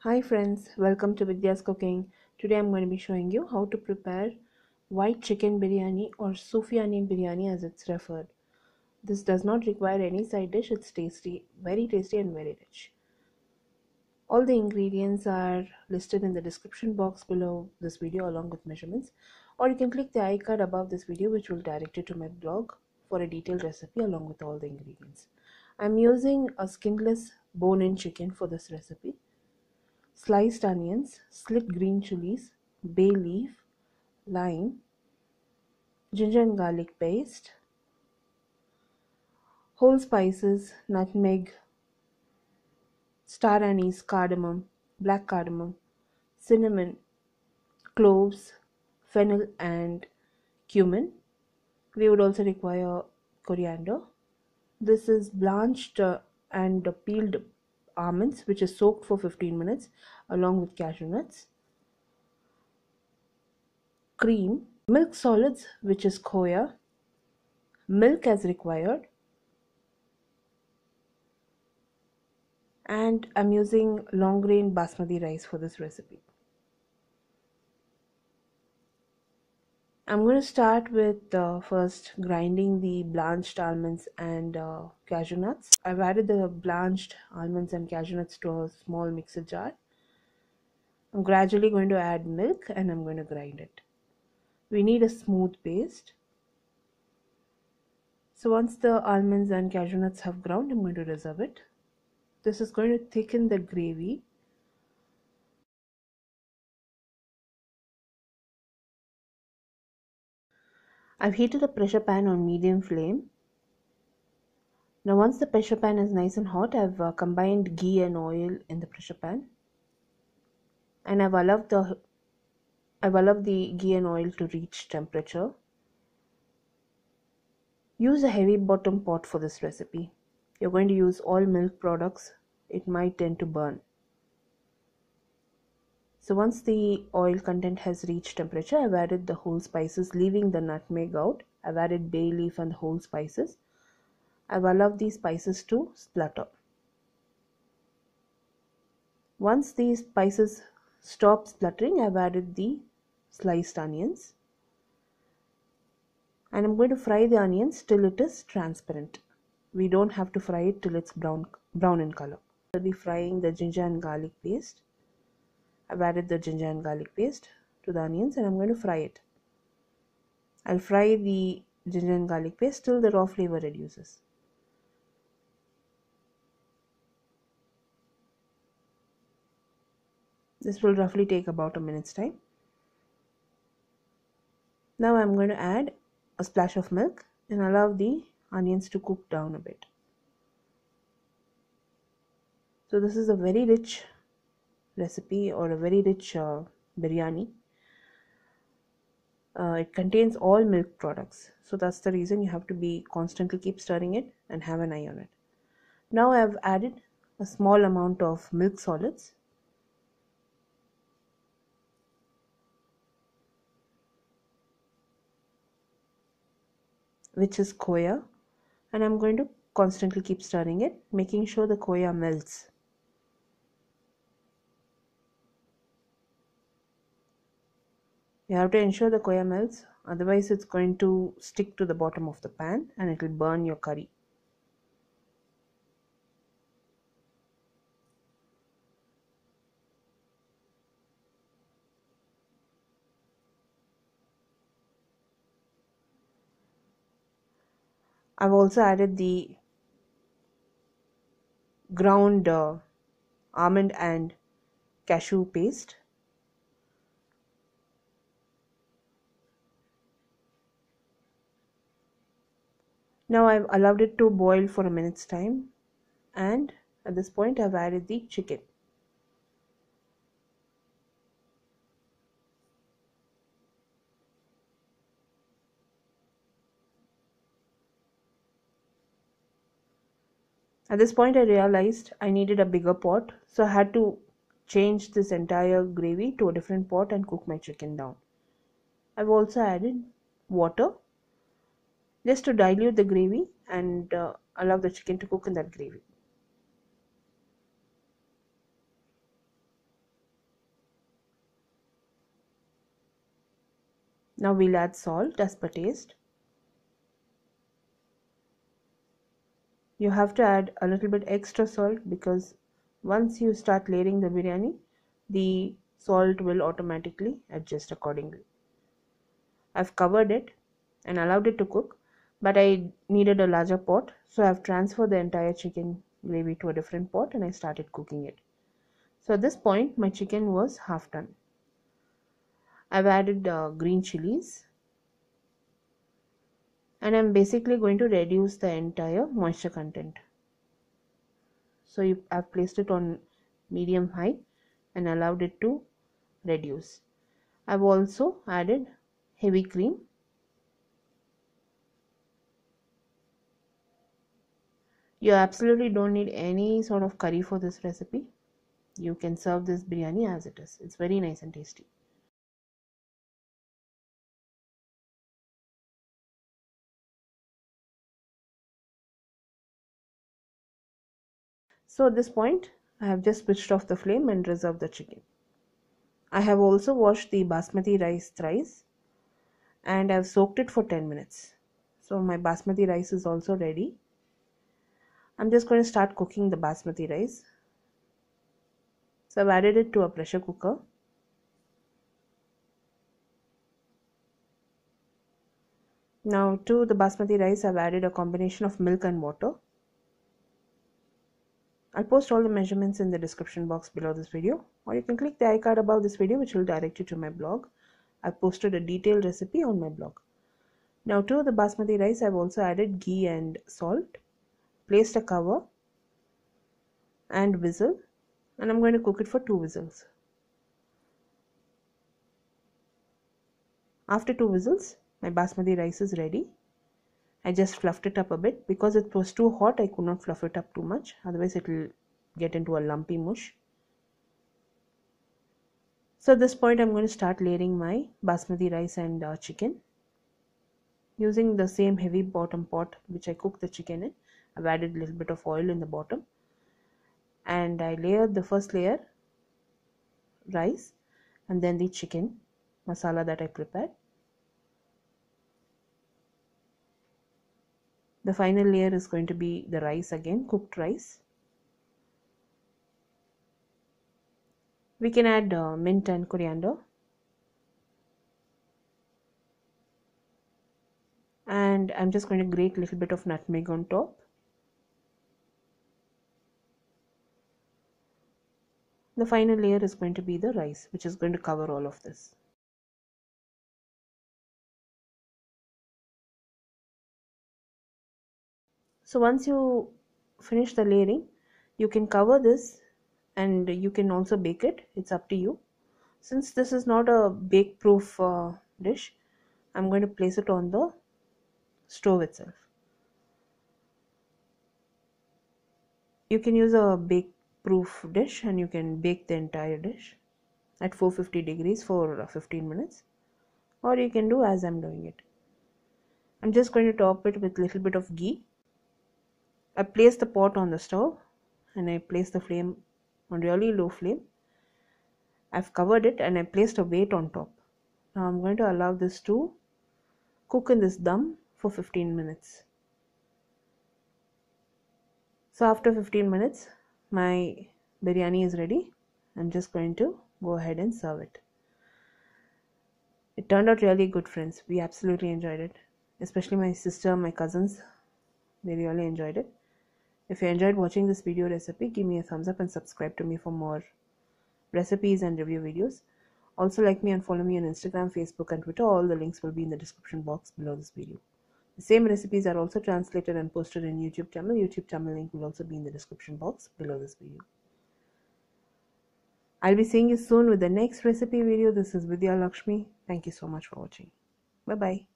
Hi friends, welcome to Vidyascooking. Today I'm going to be showing you how to prepare white chicken biryani or Sofiyani biryani as it's referred. This does not require any side dish, it's very tasty and very rich. All the ingredients are listed in the description box below this video along with measurements, or you can click the I card above this video which will direct you to my blog for a detailed recipe along with all the ingredients. I'm using a skinless bone-in chicken for this recipe. Sliced onions, slit green chillies, bay leaf, lime, ginger and garlic paste, whole spices, nutmeg, star anise, cardamom, black cardamom, cinnamon, cloves, fennel and cumin. We would also require coriander. This is blanched and peeled almonds which is soaked for 15 minutes along with cashew nuts. Cream, milk solids which is Khoya, milk as required, and I'm using long grain basmati rice for this recipe. I'm going to start with first grinding the blanched almonds and cashew nuts. I've added the blanched almonds and cashew nuts to a small mixer jar. I'm gradually going to add milk and I'm going to grind it. We need a smooth paste. So once the almonds and cashew nuts have ground, I'm going to reserve it. This is going to thicken the gravy. I've heated a pressure pan on medium flame. Now once the pressure pan is nice and hot, I've combined ghee and oil in the pressure pan. And I've allowed the ghee and oil to reach temperature. Use a heavy bottom pot for this recipe. You're going to use all milk products. It might tend to burn. So once the oil content has reached temperature, I've added the whole spices, leaving the nutmeg out. I've added bay leaf and the whole spices. I've allowed these spices to splutter. Once these spices stop spluttering, I've added the sliced onions. And I'm going to fry the onions till it is transparent. We don't have to fry it till it's brown in color. I'll be frying the ginger and garlic paste. I've added the ginger and garlic paste to the onions and I'm going to fry it. I'll fry the ginger and garlic paste till the raw flavor reduces. This will roughly take about a minute's time. Now I'm going to add a splash of milk and allow the onions to cook down a bit. So this is a very rich recipe or a very rich biryani. It contains all milk products, so that's the reason you have to be constantly keep stirring it and have an eye on it. Now I've added a small amount of milk solids. Which is Khoya, and I'm going to constantly keep stirring it, making sure the Khoya melts. You have to ensure the Khoya melts, otherwise it's going to stick to the bottom of the pan and it will burn your curry. I've also added the ground almond and cashew paste. Now I've allowed it to boil for a minute's time, and at this point I've added the chicken. At this point I realized I needed a bigger pot, so I had to change this entire gravy to a different pot and cook my chicken down. I've also added water just to dilute the gravy and allow the chicken to cook in that gravy. Now we'll add salt as per taste. You have to add a little bit extra salt because once you start layering the biryani, the salt will automatically adjust accordingly. I've covered it and allowed it to cook, but I needed a larger pot, so I've transferred the entire chicken gravy to a different pot and I started cooking it. So at this point my chicken was half done. I've added green chilies and I'm basically going to reduce the entire moisture content. So I've placed it on medium high and allowed it to reduce. I've also added heavy cream. You absolutely don't need any sort of curry for this recipe. You can serve this biryani as it is. It's very nice and tasty. So at this point, I have just switched off the flame and reserved the chicken. I have also washed the basmati rice thrice and I've soaked it for 10 minutes. So my basmati rice is also ready. I'm just going to start cooking the basmati rice. So I've added it to a pressure cooker. Now to the basmati rice, I've added a combination of milk and water. I'll post all the measurements in the description box below this video, or you can click the icon above this video which will direct you to my blog. I've posted a detailed recipe on my blog. Now to the basmati rice, I've also added ghee and salt, placed a cover and whistle, and I'm going to cook it for 2 whistles. After 2 whistles, my basmati rice is ready. I just fluffed it up a bit because it was too hot. I could not fluff it up too much, otherwise it will get into a lumpy mush. So at this point I'm going to start layering my basmati rice and chicken. Using the same heavy bottom pot which I cooked the chicken in, I've added a little bit of oil in the bottom and I layered the first layer rice and then the chicken masala that I prepared. The final layer is going to be the rice again, cooked rice. We can add mint and coriander. And I'm just going to grate a little bit of nutmeg on top. The final layer is going to be the rice, which is going to cover all of this. So once you finish the layering, you can cover this and you can also bake it. It's up to you. Since this is not a bake proof dish, I'm going to place it on the stove itself. You can use a bake proof dish and you can bake the entire dish at 450 degrees for 15 minutes, or you can do as I'm doing it. I'm just going to top it with a little bit of ghee. I place the pot on the stove and I place the flame on really low flame. I've covered it and I placed a weight on top. Now I'm going to allow this to cook in this dum for 15 minutes. So after 15 minutes, my biryani is ready. I'm just going to go ahead and serve it. It turned out really good, friends. We absolutely enjoyed it. Especially my sister, my cousins, they really enjoyed it. If you enjoyed watching this video recipe, give me a thumbs up and subscribe to me for more recipes and review videos. Also like me and follow me on Instagram, Facebook and Twitter. All the links will be in the description box below this video. The same recipes are also translated and posted in YouTube channel. YouTube channel link will also be in the description box below this video. I'll be seeing you soon with the next recipe video. This is Vidya Lakshmi. Thank you so much for watching. Bye bye.